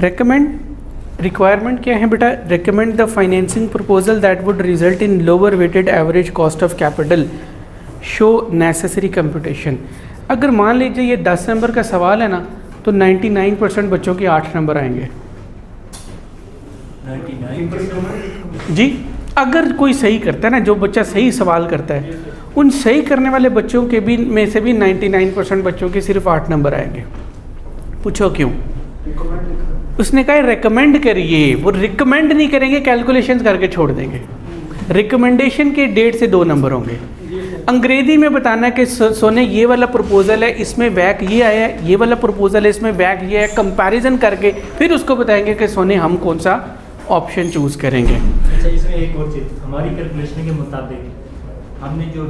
Requirement क्या है बेटा? Recommend the financing proposal that would result in lower weighted average cost of capital, show necessary computation. अगर मान लीजिए ये 10 नंबर का सवाल है ना, तो 99% बच्चों के 8 नंबर आएंगे। 99% जी, अगर कोई सही करता है ना, जो बच्चा सही सवाल करता है, उन सही करने वाले बच्चों के भी में से भी 99% बच्चों के सिर्फ 8 नंबर आएंगे। पूछो क्यों? उसने कहा रेकमेंड करिए, वो रिकमेंड नहीं करेंगे, कैलकुलेशंस करके छोड़ देंगे। रिकमेंडेशन के 1.5 से 2 नंबर होंगे। अंग्रेजी में बताना है कि सोने ये वाला प्रपोजल है, इसमें वैक ये आया है, ये वाला प्रपोजल है, इसमें वैक ये है, कंपैरिजन करके फिर उसको बताएंगे कि सोने हम कौन सा ऑप्शन चूज करेंगे। अच्छा, इसमें एक और चीज़, हमारी कैलकुलेशन के मुताबिक हमने जो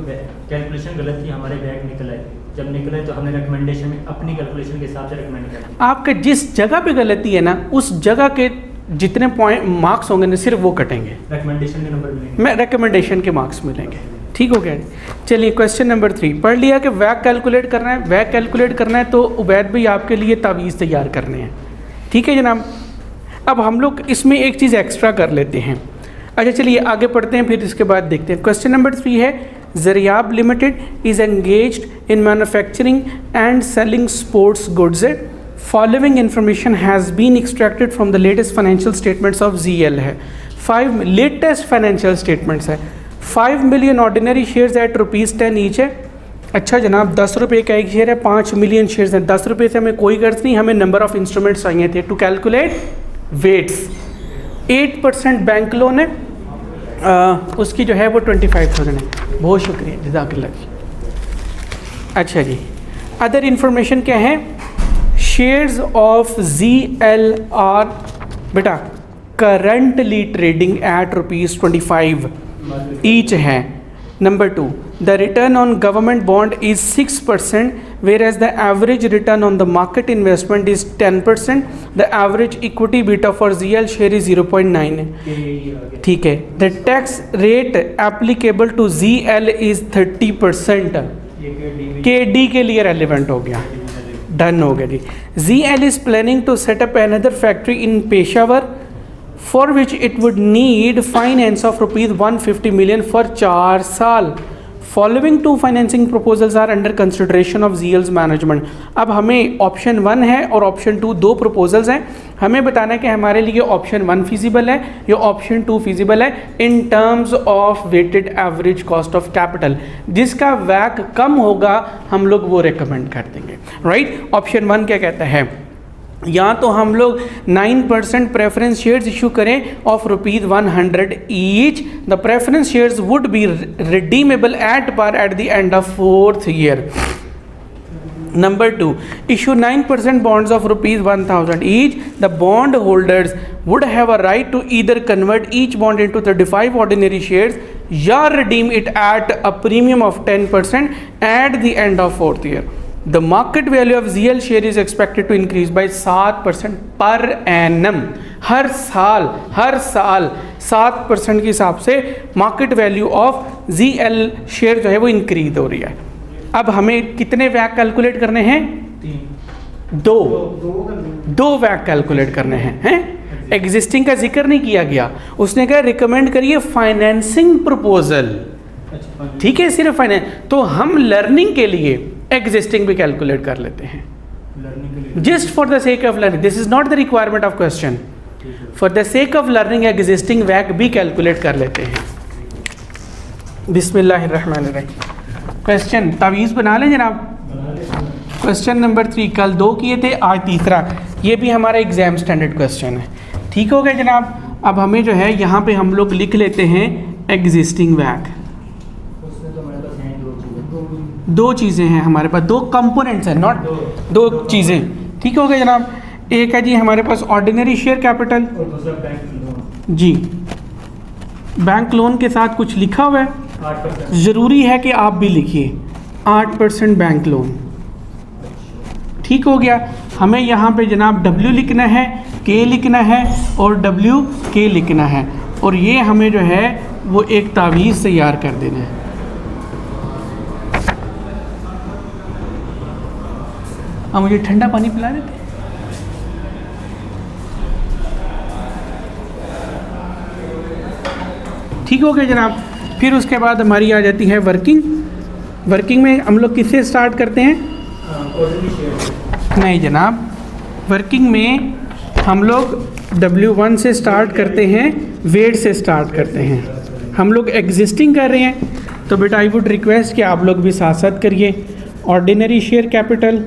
कैलकुलेशन गलत थी, हमारे बैक निकला है, जब निकला है तो हमने रिकमेंडेशन में अपनी कैलकुलेशन के हिसाब से रिकमेंड किया। आपके जिस जगह पे गलती है ना, उस जगह के जितने पॉइंट मार्क्स होंगे ना, सिर्फ वो कटेंगे, रिकमेंडेशन के नंबर मिलेंगे, मैं रिकमेंडेशन के मार्क्स मिलेंगे। ठीक हो गया? चलिए क्वेश्चन नंबर 3 पढ़ लिया कि वैक कैलकुलेट करना है। वैक कैलकुलेट करना है तो उबैद भाई आपके लिए तावीज़ तैयार करने हैं। ठीक है जनाब। अब हम लोग इसमें एक चीज़ एक्स्ट्रा कर लेते हैं। अच्छा चलिए आगे पढ़ते हैं, फिर इसके बाद देखते हैं। क्वेश्चन नंबर 3 है, Zariyab limited is engaged in manufacturing and selling sports goods. Following information has been extracted from the latest financial statements of ZL है। 5 लेटेस्ट फाइनेंशियल स्टेटमेंट्स है। 5 million ordinary shares at ₹10 each है। अच्छा जनाब, 10 रुपये का एक share है, 5 मिलियन शेयर्स हैं। 10 रुपये से हमें कोई गर्ज नहीं, हमें नंबर ऑफ इंस्ट्रूमेंट्स चाहिए थे to calculate weights. 8% bank loan है, उसकी जो है वो 25,000 है। बहुत शुक्रिया, जज़ाकल्लाह जी। अच्छा जी, अदर इंफॉर्मेशन क्या है? शेयर्स ऑफ ZL आर बेटा करंटली ट्रेडिंग एट ₹25 ईच है। Number 2, the return on government bond is 6%, whereas the average return on the market investment is 10%. The average equity beta for ZL share is 0.9 है। ठीक है। The tax rate applicable to ZL is 30%। KD के लिए relevant हो गया, done हो गया जी। ZL is planning to set up another factory in Peshawar, for which it would need finance of ₹150 million for 4 साल। Following 2 financing proposals are under consideration of ZL's management. अब हमें option 1 है और option 2 2 proposals हैं। हमें बताना है कि हमारे लिए ऑप्शन 1 फिजिबल है या ऑप्शन 2 फिजिबल है in terms of weighted average cost of capital. जिसका वैक कम होगा हम लोग वो रिकमेंड कर देंगे। राइट, ऑप्शन 1 क्या कहता है? या तो हम लोग 9% प्रेफरेंस शेयर्स इशू करें of ₹100 each. The preference shares would be redeemable at par at the end of 4th year. Number 2, issue 9% bonds of ₹1,000 each. The bond holders would have a right to either convert each bond into 35 ordinary shares या redeem it at a premium of 10% at the end of 4th year. The market value of ZL share is expected to increase by 7% per annum। हर साल 7% के हिसाब से market value of ZL share जो है वो increase हो रही है। अब हमें कितने वैक कैलकुलेट करने हैं? 2 वैक कैलकुलेट करने हैं। एग्जिस्टिंग का जिक्र नहीं किया गया, उसने कहा रिकमेंड करिए फाइनेंसिंग प्रपोजल। ठीक है, सिर्फ फाइनेंस। तो हम लर्निंग के लिए एग्जिस्टिंग भी कैलकुलेट कर लेते हैं, just for the sake of learning. This is not the requirement of question, for the sake of learning existing वैक भी कैलकुलेट कर लेते हैं। बिस्मिल्लाहिर्रहमानिर्रहीम। क्वेश्चन तावीज़ बना लें जनाब। क्वेश्चन नंबर 3 कल 2 किए थे, आज तीसरा। ये भी हमारा एग्जाम स्टैंडर्ड क्वेश्चन है। ठीक हो गया जनाब। अब हमें जो है यहाँ पे हम लोग लिख लेते हैं एग्जिस्टिंग वैक। 2 चीज़ें हैं हमारे पास, 2 कंपोनेंट्स हैं, नॉट 2 चीज़ें। ठीक हो गया जनाब। एक है जी हमारे पास ऑर्डिनरी शेयर कैपिटल जी, बैंक लोन के साथ कुछ लिखा हुआ है, ज़रूरी है कि आप भी लिखिए 8% बैंक लोन। ठीक हो गया। हमें यहाँ पे जनाब W लिखना है, K लिखना है और WK लिखना है, और ये हमें जो है वो एक तावीज़ तैयार कर देना है। अब मुझे ठंडा पानी पिला देते। ठीक हो गया जनाब। फिर उसके बाद हमारी आ जाती है वर्किंग। वर्किंग में हम लोग किससे स्टार्ट करते हैं? नहीं जनाब, वर्किंग में हम लोग W1 से स्टार्ट करते हैं, वेट से स्टार्ट करते हैं। हम लोग एग्जिस्टिंग कर रहे हैं तो बेटा आई वुड रिक्वेस्ट कि आप लोग भी साथ साथ करिए। ऑर्डिनरी शेयर कैपिटल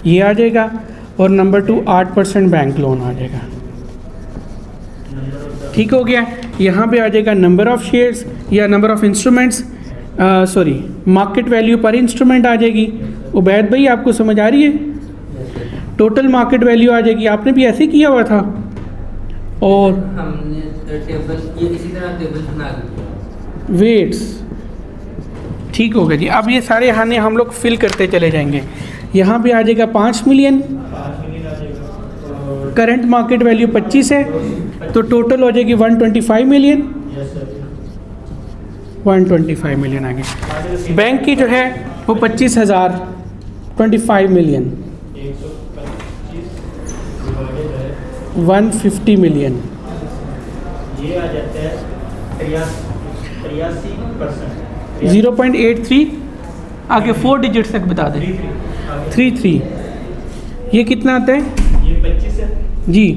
ये आ जाएगा, और नंबर 2 8% बैंक लोन आ जाएगा। ठीक हो गया। यहाँ पे आ जाएगा नंबर ऑफ़ शेयर्स या number of instruments, sorry market value पर इंस्ट्रूमेंट आ जाएगी। उबैद भाई आपको समझ आ रही है? टोटल मार्केट वैल्यू आ जाएगी, आपने भी ऐसे किया हुआ था। और हमने टेबल ये इसी तरह टेबल बना दी। वेट्स ठीक हो गया जी। अब ये सारे खाने हम लोग फिल करते चले जाएंगे। यहाँ पे आ जाएगा 5 मिलियन, करंट मार्केट वैल्यू 25 है, तो टोटल हो जाएगी 125 मिलियन। 125 मिलियन आ गया। बैंक की जो है वो 25,000, 25 मिलियन, 150 मिलियन। ये आ जाता है 83%। 0.83 आगे 4 डिजिट्स तक बता दें। 33 ये कितना आता है? ये 25 है जी,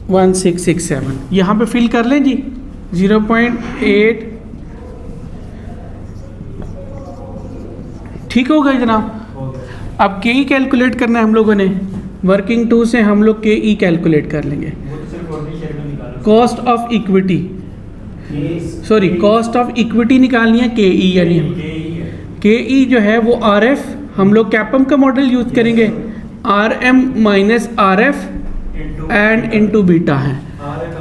1667। यहाँ पे फिल कर लें जी 0.8। ठीक हो गया जनाब। अब के ई कैलकुलेट करना है हम लोगों ने। वर्किंग 2 से हम लोग के ई कैलकुलेट कर लेंगे। Cost of equity, sorry cost of equity निकालनी है, के ई यानी के ई जो है वो आर एफ, हम लोग कैपम का मॉडल यूज़ करेंगे। R M minus R F and into beta है।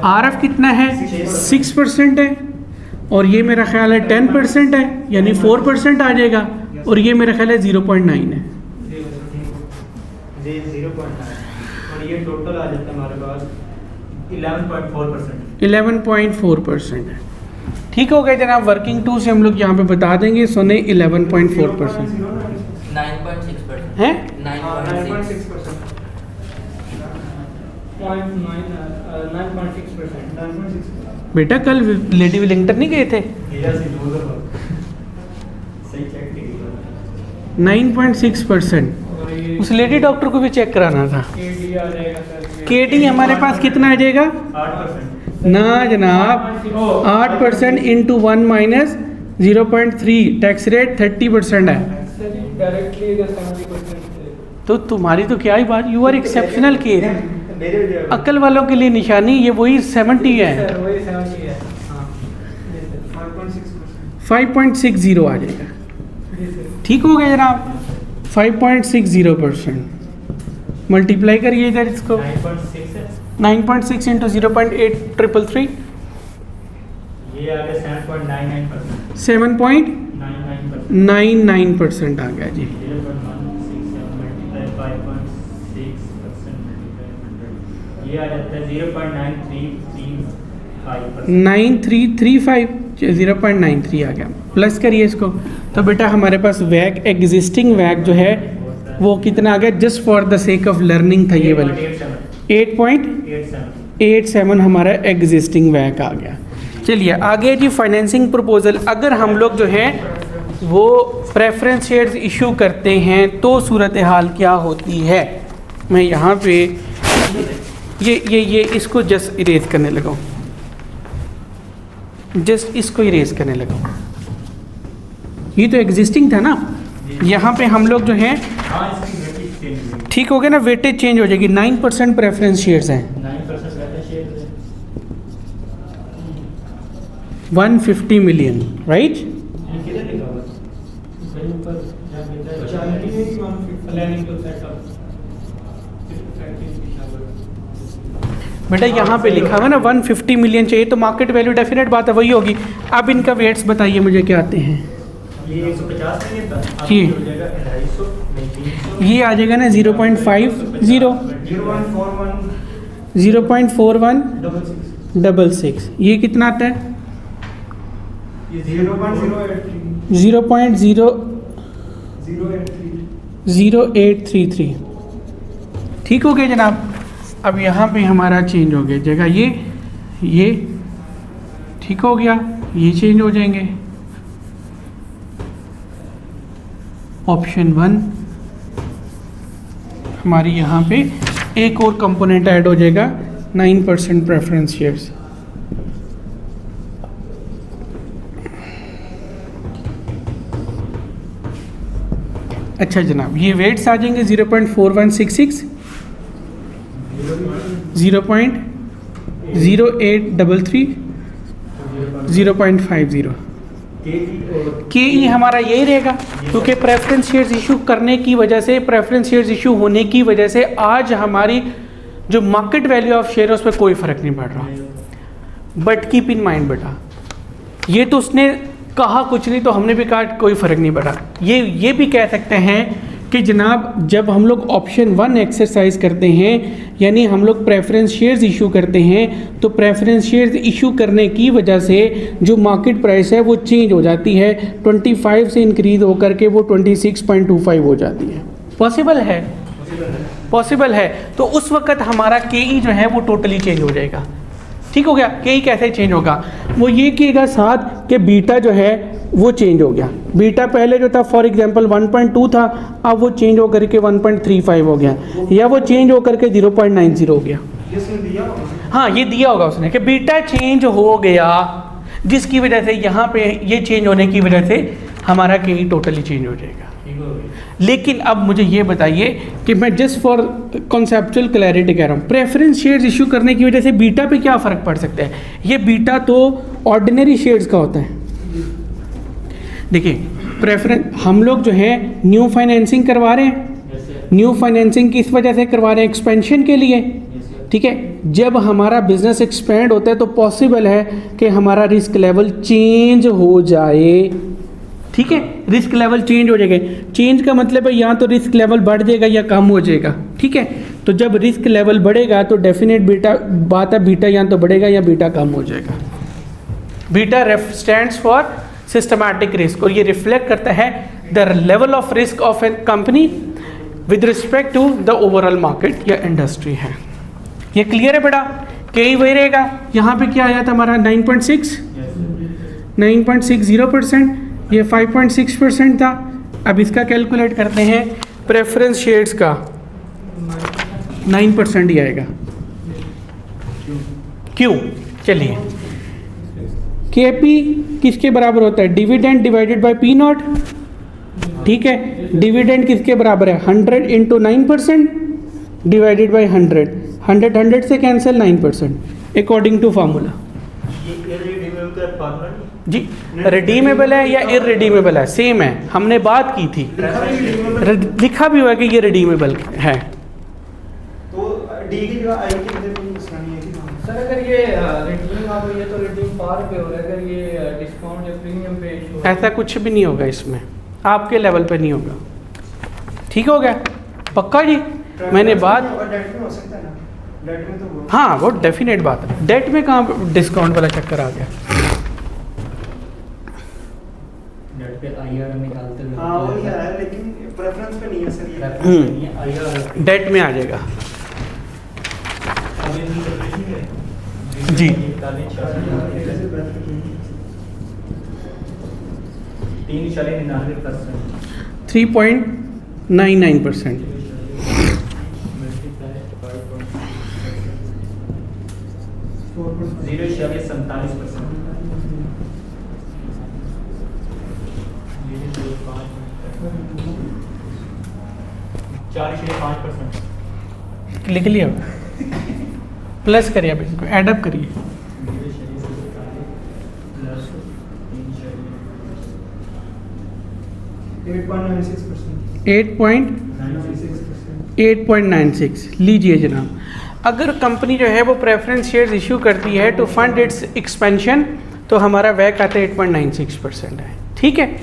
आर एफ कितना है? 6% है, और ये मेरा ख्याल है 10% है, यानी 4% आ जाएगा, और ये मेरा ख्याल है 0.9 है। 0.9 और ये टोटल आ जाता है हमारे पास 11.4%। 11.4% है। ठीक हो गया जनाब। वर्किंग 2 से हम लोग यहाँ पे बता देंगे सोने 11.4% 9.6% है। 9.6%। बेटा कल लेडी विलिंगटन नहीं गए थे? 9.6%। उस लेडी डॉक्टर को भी चेक कराना था। केडी हमारे पास कितना आ जाएगा? 8%। ना जनाब, 8% इंटू 1 माइनस 0.3, टैक्स रेट 30% है। तो तुम्हारी तो क्या ही बात, यू आर एक्सेप्शनल केस। अक्ल वालों के लिए निशानी ये वही 70 है। 5.60 आ जाएगा। ठीक हो गया जनाब। 5.60% मल्टीप्लाई करिए इधर इसको। 9.6 इंटू 0.8333, ये आ गया 7.99%। 7.99% आ गया जी। 0.16 ये आ जाता है 0.9335%। 9335, 0.93 आ गया। प्लस करिए इसको, तो बेटा हमारे पास वैक, एग्जिस्टिंग वैक जो है वो कितना आ गया? Just for the sake of learning था ये वाला 8.87 हमारा एग्जिस्टिंग वैक आ गया। चलिए आगे जी, फाइनेंसिंग प्रपोजल। अगर हम लोग जो है वो प्रेफरेंस शेयर्स इशू करते हैं तो सूरत हाल क्या होती है? मैं यहाँ पे ये इसको जस्ट इरेज करने लगा हूँ, जस्ट इसको इरेज करने लगा हूँ। ये तो एग्जिस्टिंग था ना, यहाँ पे हम लोग जो हैं ठीक हो गया ना, वेटेज चेंज हो जाएगी। 9% प्रेफरेंस शेयर्स हैं, 150 मिलियन, राइट? बेटा यहाँ पे लिखा हुआ ना 150 मिलियन चाहिए, तो मार्केट वैल्यू डेफिनेट बात है वही होगी। अब इनका वेट्स बताइए मुझे क्या आते हैं। ये 150 मिलियन था, ये आ जाएगा ना 0.50, 0.4166। ये कितना आता है? 0.00833। ठीक हो गया जनाब। अब यहाँ पे हमारा चेंज हो गया जगह ये ठीक हो गया, ये चेंज हो जाएंगे। ऑप्शन 1 हमारी यहाँ पे एक और कंपोनेंट ऐड हो जाएगा 9% प्रेफरेंस शेयर्स। अच्छा जनाब, ये वेट्स आ जाएंगे 0.4166, 0.0833, 0.50। के ई हमारा यही रहेगा, क्योंकि प्रेफरेंस शेयर्स इशू करने की वजह से, प्रेफरेंस शेयर्स इशू होने की वजह से आज हमारी जो मार्केट वैल्यू ऑफ शेयर है उस पर कोई फ़र्क नहीं पड़ रहा। बट कीप इन माइंड बेटा, ये तो उसने कहा कुछ नहीं तो हमने भी कहा कोई फ़र्क नहीं पड़ा। ये भी कह सकते हैं कि जनाब जब हम लोग ऑप्शन 1 एक्सरसाइज करते हैं, यानी हम लोग प्रेफरेंस शेयर्स इशू करते हैं, तो प्रेफरेंस शेयर्स इशू करने की वजह से जो मार्केट प्राइस है वो चेंज हो जाती है, 25 से इंक्रीज होकर के वो 26.25 हो जाती है। पॉसिबल है? पॉसिबल है। तो उस वक्त हमारा के ई जो है वो टोटली चेंज हो जाएगा। ठीक हो गया। के ई कैसे चेंज होगा? वो ये किएगा साथ कि बीटा जो है वो चेंज हो गया। बीटा पहले जो था फॉर एग्जांपल 1.2 था, अब वो चेंज होकर के 1.35 हो गया, या वो चेंज होकर के 0.90 हो गया। हाँ, ये दिया होगा उसने कि बीटा चेंज हो गया, जिसकी वजह से यहाँ पे ये चेंज होने की वजह से हमारा के ई टोटली चेंज हो जाएगा। लेकिन अब मुझे ये बताइए कि मैं जस्ट फॉर कॉन्सेप्चुअल क्लैरिटी कह रहा हूँ, प्रेफरेंस शेयर्स इशू करने की वजह से बीटा पे क्या फ़र्क पड़ सकता है? ये बीटा तो ऑर्डिनरी शेयर्स का होता है। देखिए, प्रेफरेंस हम लोग जो है न्यू फाइनेंसिंग करवा रहे हैं। न्यू फाइनेंसिंग किस वजह से करवा रहे हैं? एक्सपेंशन के लिए। ठीक है, जब हमारा बिजनेस एक्सपेंड होता है तो पॉसिबल है कि हमारा रिस्क लेवल चेंज हो जाए। ठीक है, रिस्क लेवल चेंज हो जाएगा। चेंज का मतलब है या तो रिस्क लेवल बढ़ जाएगा या कम हो जाएगा। ठीक है, तो जब रिस्क लेवल बढ़ेगा तो डेफिनेट बीटा बात है, बीटा या तो बढ़ेगा या बीटा कम हो जाएगा। Beta stands for systematic risk, और ये रिफ्लेक्ट करता है the level of risk of a company with respect to the overall market या इंडस्ट्री है। ये क्लियर है बेटा? कई वही रहेगा। यहाँ पे क्या आया था हमारा 9.60%, ये 5.6% था। अब इसका कैलकुलेट करते हैं, प्रेफरेंस शेयर्स का 9% ही आएगा। क्यों? चलिए, केपी किसके बराबर होता है? Dividend divided by P not. ठीक है, डिविडेंड किसके बराबर है? 100 इंटू 9% डिवाइडेड बाय 100। 100 से कैंसिल 9% अकॉर्डिंग टू फार्मूला। जी, रिडीमेबल है या इररिडीमेबल है? सेम है, हमने बात की थी। लिखा भी हुआ है कि ये रिडीमेबल है। तो डी की जगह आई की वजह कोई मसला नहीं है कि सर अगर ये रिडीम आप ये तो रिडीम पार पे हो रहा है, अगर ये डिस्काउंट या प्रीमियम पे इशू ऐसा कुछ भी नहीं होगा इसमें, आपके लेवल पे नहीं होगा। ठीक हो गया? पक्का जी? मैंने बात, डेट में हो सकता है ना, डेट में तो वो हाँ वो डेफिनेट बात है। डेट में कहाँ डिस्काउंट वाला चक्कर आ गया? डेट पे आईआर निकालते हुए हाँ वही है, लेकिन प्रेफरेंस पे नहीं है सर ये। डेट में आ जाएगा जी। 3.99%। 4.5%। लिख लिया, प्लस करिए, अब इसको एडअप करिए। 8.96 लीजिए जनाब। अगर कंपनी जो है वो प्रेफरेंस शेयर्स इशू करती है टू फंड इट्स एक्सपेंशन, तो हमारा वैक आता है 8.96% है। ठीक है,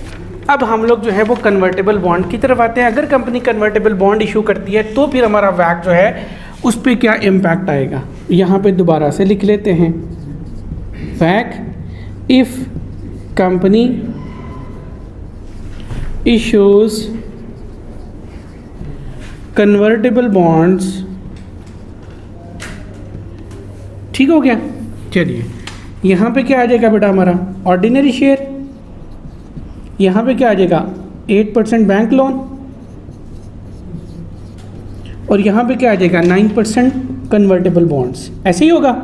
अब हम लोग जो है वो कन्वर्टेबल बॉन्ड की तरफ आते हैं। अगर कंपनी कन्वर्टेबल बॉन्ड इशू करती है तो फिर हमारा वैक जो है उस पर क्या इम्पैक्ट आएगा, यहाँ पे दोबारा से लिख लेते हैं। वैक if company issues convertible bonds ठीक हो गया। चलिए यहाँ पे क्या आ जाएगा बेटा हमारा ऑर्डिनरी शेयर, यहाँ पे क्या आ जाएगा 8% बैंक लोन, और यहाँ पे क्या आ जाएगा 9% कन्वर्टेबल बॉन्ड्स। ऐसे ही होगा।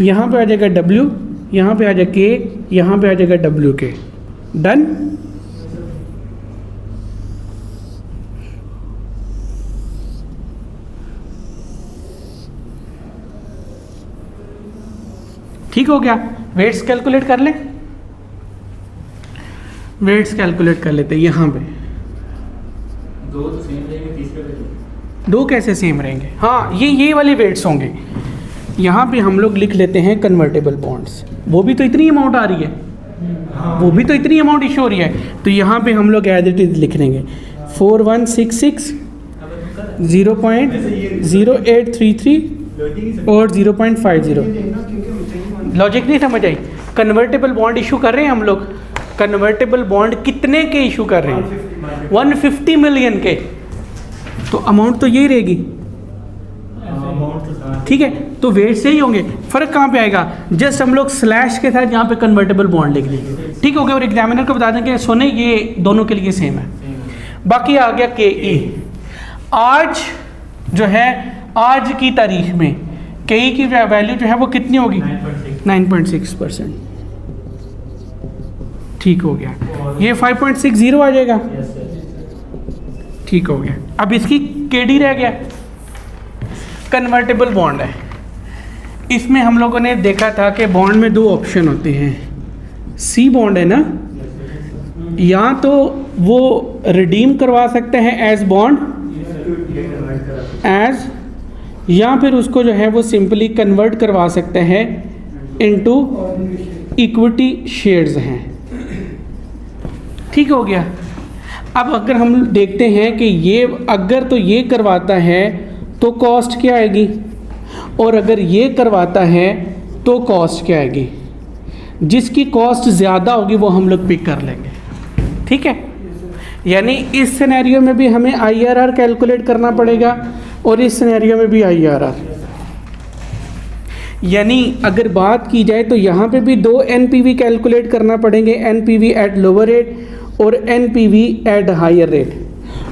यहाँ पे आ जाएगा W, यहाँ पे आ जाएगा K, यहाँ पे आ जाएगा WK। डन। ठीक हो गया। वेट्स कैलकुलेट कर लें, वेट्स कैलकुलेट कर लेते हैं। यहाँ पे दो तो सेम रहेंगे, तीसरे पे दो कैसे सेम रहेंगे? हाँ ये वाले वेट्स होंगे। यहाँ पे हम लोग लिख लेते हैं कन्वर्टेबल बॉन्ड्स, वो भी तो इतनी अमाउंट आ रही है, वो भी तो इतनी अमाउंट इशू हो रही है, तो यहाँ पे हम लोग एज इट इज लिख लेंगे 4166 0.0833 और 0.50। लॉजिक नहीं समझ आई? कन्वर्टेबल बॉन्ड इशू कर रहे हैं हम लोग, कन्वर्टेबल बॉन्ड कितने के इशू कर रहे हैं? 150 मिलियन के, तो अमाउंट तो यही रहेगी। ठीक है, तो वेट से ही होंगे। फर्क कहाँ पे आएगा? जस्ट हम लोग स्लैश के साथ यहाँ पे कन्वर्टेबल बॉन्ड लिख लेंगे। ठीक हो गया, और एग्जामिनर को बता दें कि सोने ये दोनों के लिए सेम है। बाकी आ गया KE। आज जो है, आज की तारीख में KE की वैल्यू जो है वो कितनी होगी? 9.6%। ठीक हो गया, ये 5.60 आ जाएगा। ठीक हो गया। अब इसकी KD रह गया। कन्वर्टेबल बॉन्ड है, इसमें हम लोगों ने देखा था कि बॉन्ड में दो ऑप्शन होते हैं। C बॉन्ड है ना, या तो वो रिडीम करवा सकते हैं एज बॉन्ड एज, या फिर उसको जो है वो सिंपली कन्वर्ट करवा सकते हैं इनटू इक्विटी शेयर्स हैं। ठीक हो गया। अब अगर हम देखते हैं कि ये अगर तो ये करवाता है तो कॉस्ट क्या आएगी, और अगर ये करवाता है तो कॉस्ट क्या आएगी। जिसकी कॉस्ट ज़्यादा होगी वो हम लोग पिक कर लेंगे। ठीक है, यानी इस सिनेरियो में भी हमें IRR कैलकुलेट करना पड़ेगा और इस सिनेरियो में भी IRR। यानी अगर बात की जाए तो यहाँ पे भी दो NPV कैलकुलेट करना पड़ेंगे, NPV एट लोअर रेट और NPV एट हायर रेट।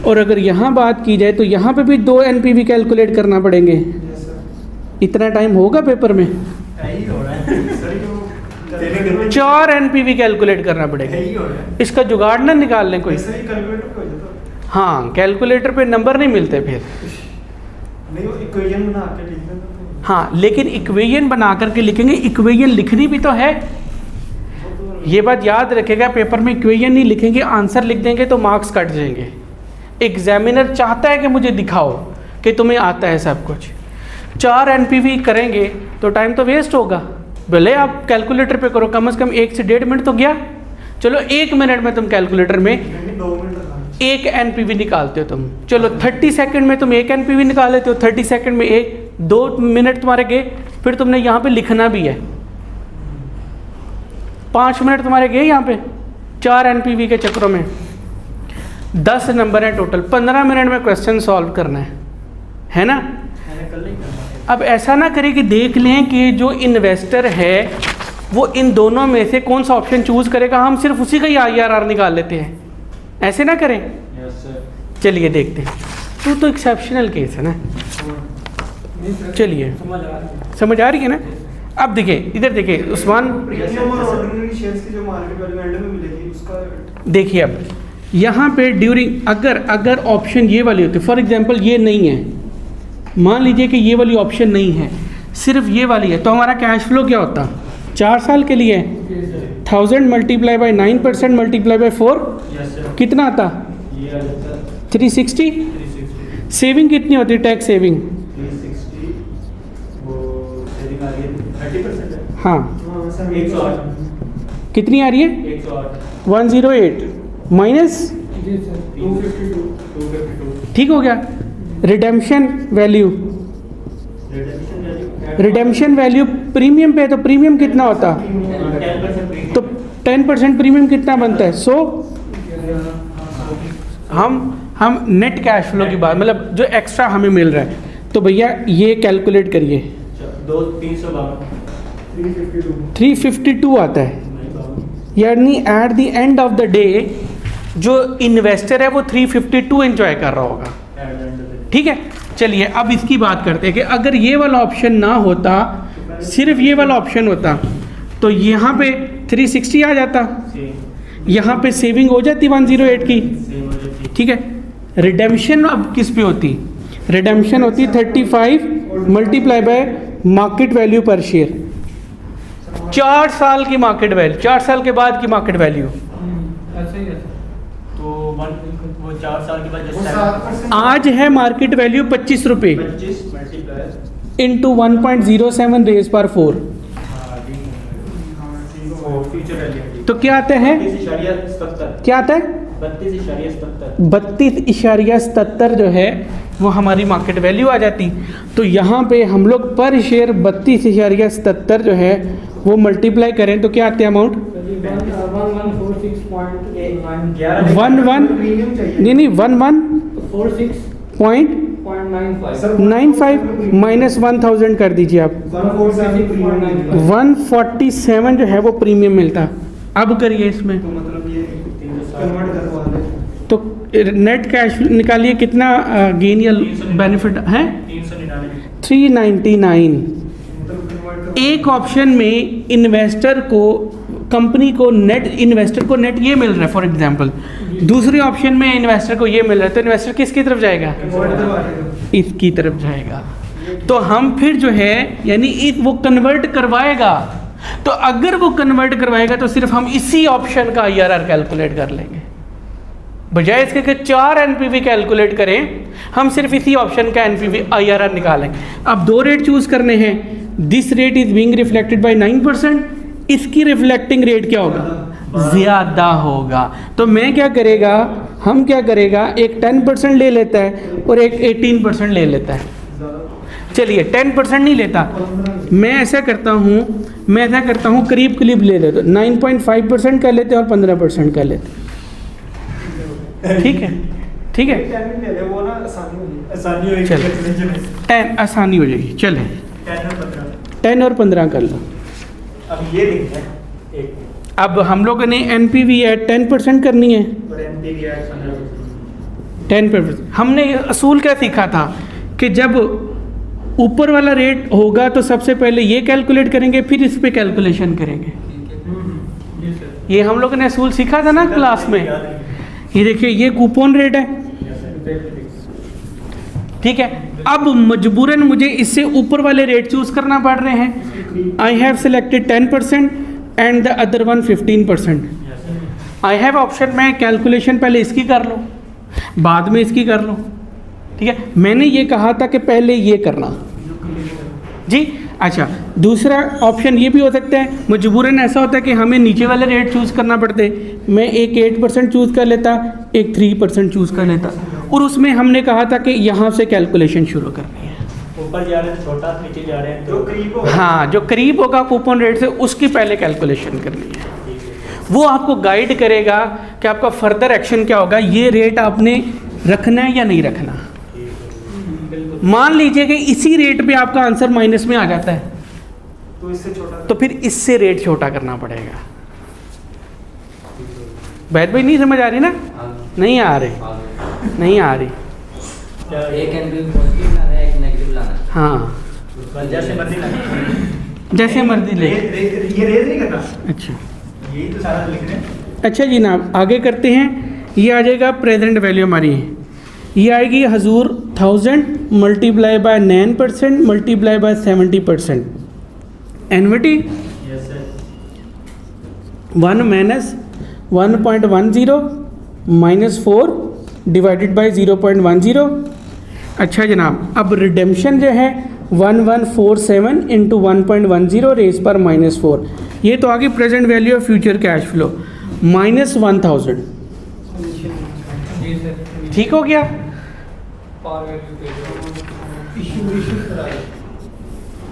और अगर यहाँ बात की जाए तो यहाँ पे भी दो NPV कैलकुलेट करना पड़ेंगे। इतना टाइम होगा पेपर में? 4 NPV कैलकुलेट करना पड़ेगा। इसका जुगाड़ ना निकाल लें कोई। हाँ, कैलकुलेटर पे नंबर नहीं मिलते फिर। हाँ, लेकिन इक्वेशन बना करके लिखेंगे। इक्वेशन लिखनी भी तो है, ये बात याद रखेगा। पेपर में इक्वेशन नहीं लिखेंगे, आंसर लिख देंगे तो मार्क्स कट जाएंगे। एग्जामिनर चाहता है कि मुझे दिखाओ कि तुम्हें आता है सब कुछ। 4 NPV करेंगे तो टाइम तो वेस्ट होगा। भले आप कैलकुलेटर पे करो, कम से कम 1 से 1.5 मिनट तो गया। चलो 1 मिनट में तुम कैलकुलेटर में 1 NPV निकालते हो तुम। चलो 30 सेकंड में तुम 1 NPV निकाल लेते हो। 30 सेकंड में 2 मिनट तुम्हारे गए, फिर तुमने यहाँ पे लिखना भी है। 5 मिनट तुम्हारे गए यहाँ पे 4 NPV के चक्रों में। 10 नंबर है टोटल। 15 मिनट में क्वेश्चन सॉल्व करना है ना? अब ऐसा ना करें कि देख लें कि जो इन्वेस्टर है वो इन दोनों में से कौन सा ऑप्शन चूज़ करेगा, हम सिर्फ उसी का ही IRR निकाल लेते हैं। ऐसे ना करें। चलिए देखते हैं। तो एक्सेप्शनल केस है ना। चलिए, समझ आ रही है ना? अब देखिए, इधर देखिए उस्मान, देखिए अब यहाँ पे ड्यूरिंग अगर ऑप्शन ये वाली होती, फॉर एग्जांपल ये नहीं है, मान लीजिए कि ये वाली ऑप्शन नहीं है, सिर्फ ये वाली है, तो हमारा कैश फ्लो क्या होता? 4 साल के लिए 1000 मल्टीप्लाई बाई 9% मल्टीप्लाई बाई 4 कितना आता? 360। सेविंग कितनी होती है? टैक्स सेविंग हाँ कितनी आ रही है? 108 माइनस, ठीक हो गया। Redemption value, redemption value premium पे है तो प्रीमियम कितना होता? तो 10% प्रीमियम कितना बनता है? 100। हम नेट कैश फ्लो की बात, मतलब जो एक्स्ट्रा हमें मिल रहा है, तो भैया ये कैलकुलेट करिए, 352 आता है, यानी eight the end of the day जो इन्वेस्टर है वो 352 एंजॉय कर रहा होगा। ठीक है, चलिए अब इसकी बात करते हैं कि अगर ये वाला ऑप्शन ना होता, सिर्फ ये वाला ऑप्शन होता, तो यहाँ पे 360 आ जाता, यहाँ पे सेविंग हो जाती 108 की। ठीक है, रिडेम्पशन अब किस पे होती, रिडेम्पशन होती 35 मल्टीप्लाई बाय मार्केट वैल्यू पर शेयर, 4 साल की मार्केट वैल्यू, 4 साल के बाद की मार्केट वैल्यू। ऐसे ही है। तो वो 4 साल के बाद जैसे आज है मार्केट वैल्यू 25 रुपये 25 मल्टीप्लाई इंटू 1.07 रेज पर 4, फ्यूचर वैल्यू तो क्या आता है, 32.77 क्या आता है 32.77 जो है वो हमारी मार्केट वैल्यू आ जाती। तो यहाँ पे हम लोग पर शेयर 32.77 जो है वो मल्टीप्लाई करें तो क्या आते हैं अमाउंट, 1146.95 माइनस 1000 कर दीजिए आप, 147 जो है वो प्रीमियम मिलता। अब करिए इसमें तो मतलब ये कन्वर्ट करवा दे तो नेट कैश निकालिए, कितना गेन या बेनिफिट है, 399। एक ऑप्शन में इन्वेस्टर को, कंपनी को नेट, इन्वेस्टर को नेट ये मिल रहा है फॉर एग्जांपल, दूसरे ऑप्शन में इन्वेस्टर को ये मिल रहा है, तो इन्वेस्टर किसकी तरफ जाएगा, इसकी तरफ जाएगा। तो हम फिर जो है यानी वो कन्वर्ट करवाएगा, तो अगर वो कन्वर्ट करवाएगा तो सिर्फ हम इसी ऑप्शन का IRR कैलकुलेट कर लेंगे, बजाय इसके कि 4 NPV कैलकुलेट करें, हम सिर्फ इसी ऑप्शन का NPV IRR निकालेंगे। अब 2 रेट चूज करने हैं, this rate is being reflected by 9%, इसकी रिफ्लेक्टिंग रेट क्या होगा, ज़्यादा होगा। तो मैं क्या करेगा, हम क्या करेगा, एक 10% ले लेता है और एक 18% ले लेता है। चलिए 10% नहीं लेता, मैं ऐसा करता हूँ करीब करीब ले लेते, 9.5% कर लेते हैं और 15% कर लेते हैं। ठीक है, ठीक है, वो ना आसानी होगी, चलो 10 आसानी हो जाएगी। चले 10 और 15 कर लो। अब ये लिखते हैं एक, अब हम लोगों ने NPV ऐड 10% करनी है, और NPV ऐड 10%। हमने असूल क्या सीखा था कि जब ऊपर वाला रेट होगा तो सबसे पहले ये कैलकुलेट करेंगे, फिर इस पे कैलकुलेशन करेंगे। ये हम लोगों ने असूल सीखा था ना क्लास में। ये देखिए ये कूपन रेट है, ठीक है। अब मजबूरन मुझे इससे ऊपर वाले रेट चूज करना पड़ रहे हैं। I have selected 10% and the other one 15%। I have option में कैलकुलेशन पहले इसकी कर लो, बाद में इसकी कर लो, ठीक है। मैंने ये कहा था कि पहले ये करना जी। अच्छा, दूसरा ऑप्शन ये भी हो सकता है, मजबूरन ऐसा होता है कि हमें नीचे वाले रेट चूज़ करना पड़ते। मैं एक 8% चूज़ कर लेता, एक 3% चूज़ कर लेता, और उसमें हमने कहा था कि यहाँ से कैलकुलेशन शुरू करनी है। ऊपर जा रहे हैं तो छोटा, नीचे जा रहे हैं तो करीब होगा। हाँ, जो करीब होगा कूपन रेट से उसकी पहले कैलकुलेशन करनी है। वो आपको गाइड करेगा कि आपका फर्दर एक्शन क्या होगा, ये रेट आपने रखना है या नहीं रखना। मान लीजिए कि इसी रेट पे आपका आंसर माइनस में आ जाता है, तो इससे छोटा, तो फिर इससे रेट छोटा करना पड़ेगा। बैठ भाई नहीं समझ आ रही ना? नहीं आ रही, नहीं आ रही। एक एनपीवी पॉजिटिव लाना है, एक नेगेटिव लाना है। हाँ, जैसे मर्जी लगे, जैसे मर्जी ले। ये रेज नहीं करना, अच्छा यही तो सारा लिख रहे हैं। अच्छा जी ना, आगे करते हैं। ये आ जाएगा प्रेजेंट वैल्यू हमारी, ये आएगी हजूर 1000 multiply by 9% multiply by 70%। एनविटी 1 minus 1.10 minus 4 divided by 0.10। अच्छा जनाब, अब रिडेम्पशन जो है 1147 इंटू 1.10 रेस पर -4। ये तो आगे present value of future cash flow -1000। ठीक हो गया।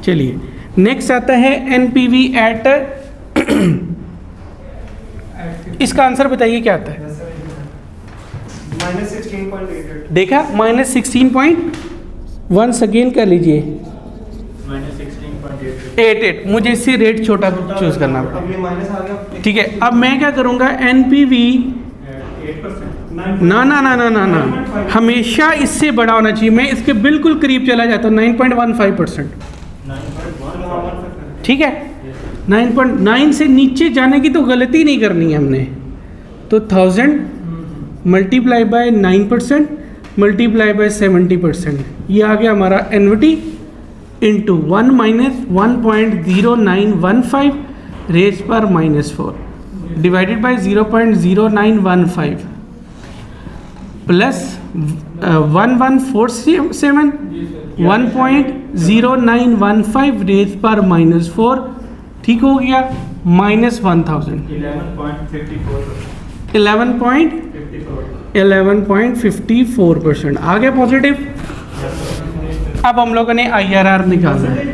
चलिए नेक्स्ट आता है एनपीवी एट इसका आंसर बताइए क्या आता है। -16.88 देखा, -16.88 वंस अगेन कर लीजिए -16.88 88, मुझे इससे रेट छोटा चूज़ करना पड़ेगा। अब ये माइनस आ गया। ठीक है, अब मैं क्या करूँगा, NPV 8%। ना ना ना ना ना ना हमेशा इससे बड़ा होना चाहिए। मैं इसके बिल्कुल करीब चला जाता हूँ, 9.15%। 9.1 ठीक है, 9.9 से नीचे जाने की तो गलती नहीं करनी है हमने। तो 1000 मल्टीप्लाई बाय 9% मल्टीप्लाई बाय 70%, ये आ गया हमारा एनविटी इंटू 1 माइनस 1.0915 रेज पर -4 डिवाइडेड बाय 0.0915 प्लस 1147 1.0915 रेज पर -4, ठीक हो गया, -1000 11.54%। आ गया पॉजिटिव। अब हम लोगों ने IRR निकालना है।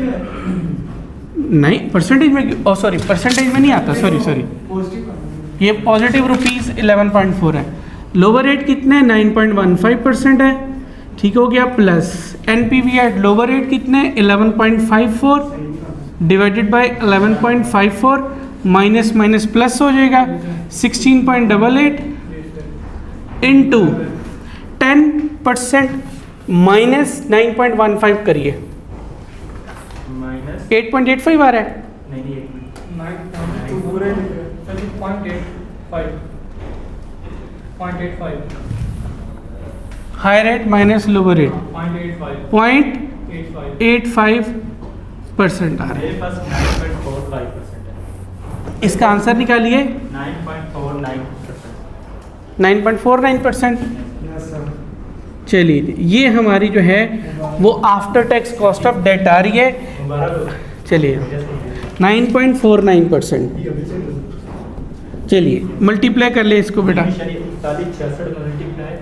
नहीं परसेंटेज में, सॉरी परसेंटेज में नहीं आता, सॉरी ये पॉजिटिव रुपीज़ 11.4 है। लोअर रेट कितने, 9.15% है, ठीक हो गया, plus NPV at lower rate कितने 11.54 divided by 11.54 minus minus plus हो जाएगा 16.88 इनटू 10% माइनस 9.15 करिए, माइनस 8.85 आ रहा है। नहीं 0.85 high rate minus lower rate 0.85% आ रहा है। मेरे पास 9.45% है। इसका आंसर निकालिए, 9.49%। 9.49%। Yes sir. चलिए ये हमारी जो है वो after tax cost of debt आ रही है। चलिए 9.49%। चलिए मल्टीप्लाई कर ले इसको बेटा, 66 मल्टीप्लाई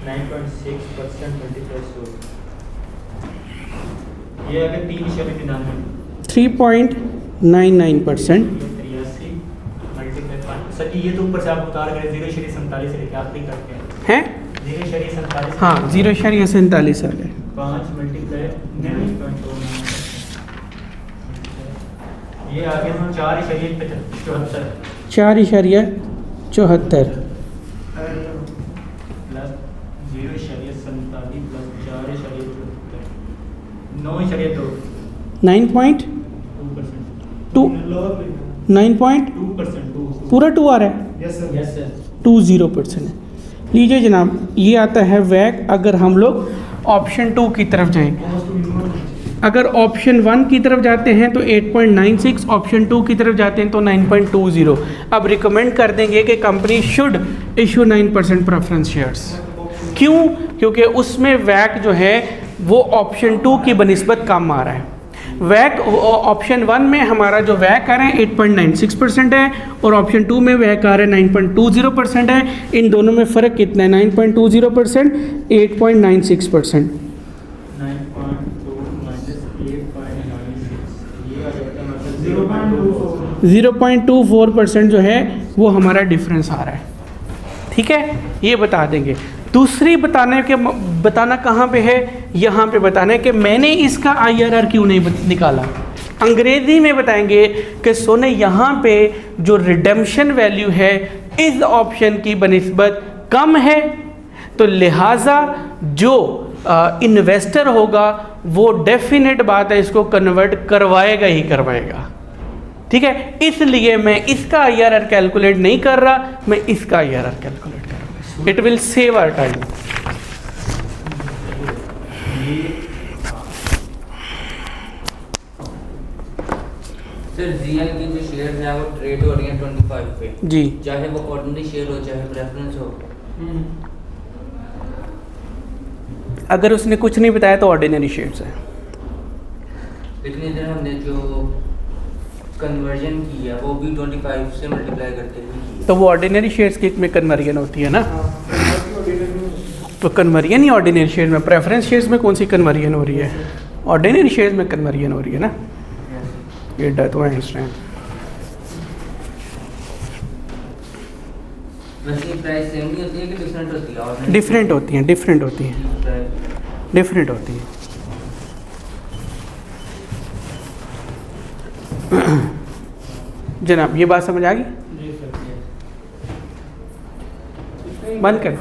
9.6% मल्टीप्लाई 100, ये अगर 3.99 3.99%। 83 मल्टीप्लाई 5। सर जी ये तो ऊपर से आप उतार करें 0.47 लेके आप नहीं करते हैं हैं 0.47। हाँ 0.47 साल है। 5 मल्टीप्लाई 9.49, ये आ गया 4.74 4.74 प्लस 0.47 प्लस 4.74 9.2%। 9.2 9. पूरा 2 आ रहा है, यस सर। Yes sir. 20% है। लीजिए जनाब, ये आता है वैक अगर हम लोग ऑप्शन 2 की तरफ जाएं। अगर ऑप्शन 1 की तरफ जाते हैं तो 8.96, ऑप्शन 2 की तरफ जाते हैं तो 9.20। अब रिकमेंड कर देंगे कि company should issue 9% preference shares. क्यों? क्योंकि उसमें वैक जो है वो ऑप्शन 2 की बनिस्बत कम आ रहा है। वैक ऑप्शन 1 में हमारा जो वैक आ रहा है 8.96% है और ऑप्शन 2 में वैक आ रहा है 9.20% है। इन दोनों में फ़र्क कितना है, 9.20%, 8.96%। 0.24% जो है वो हमारा डिफरेंस आ रहा है। ठीक है, ये बता देंगे। दूसरी बताना कहाँ पे है, यहाँ पे बताना है कि मैंने इसका IRR क्यों नहीं निकाला। अंग्रेज़ी में बताएंगे कि सोने यहाँ पे जो रिडेम्पशन वैल्यू है इस ऑप्शन की बनिस्बत कम है, तो लिहाजा जो इन्वेस्टर होगा वो डेफिनेट बात है इसको कन्वर्ट करवाएगा ही करवाएगा। ठीक है, इसलिए मैं इसका IRR कैलकुलेट नहीं कर रहा, मैं इसका IRR कैलकुलेट कर रहा हूँ। It will save our time. Sir GL की जो शेयर्स हैं वो ट्रेड हो रही हैं 25 पे जी, चाहे वो ऑर्डिनरी शेयर हो चाहे प्रेफरेंस हो। अगर उसने कुछ नहीं बताया तो ऑर्डिनरी शेयर्स है। लेकिन इधर हमने जो कन्वर्जन की है वो भी 25 से मल्टीप्लाई करते हुए की है। तो वो ऑर्डिनरी शेयर्स की में कन्वर्जन होती है ना, तो कन्वर्जन ही ऑर्डिनरी शेयर में, प्रेफरेंस शेयर्स में कौन सी कन्वर्जन हो रही है, ऑर्डिनरी शेयर्स में कन्वर्जन हो रही है ना। ये तो अंडरस्टैंड। वैसे प्राइस सेम नहीं होती है कि डिफरेंट होती है? डिफरेंट होती हैं, डिफरेंट होती हैं, प्राइस डिफरेंट होती हैं। जनाब ये बात समझ आ गई? जी सर। बंद कर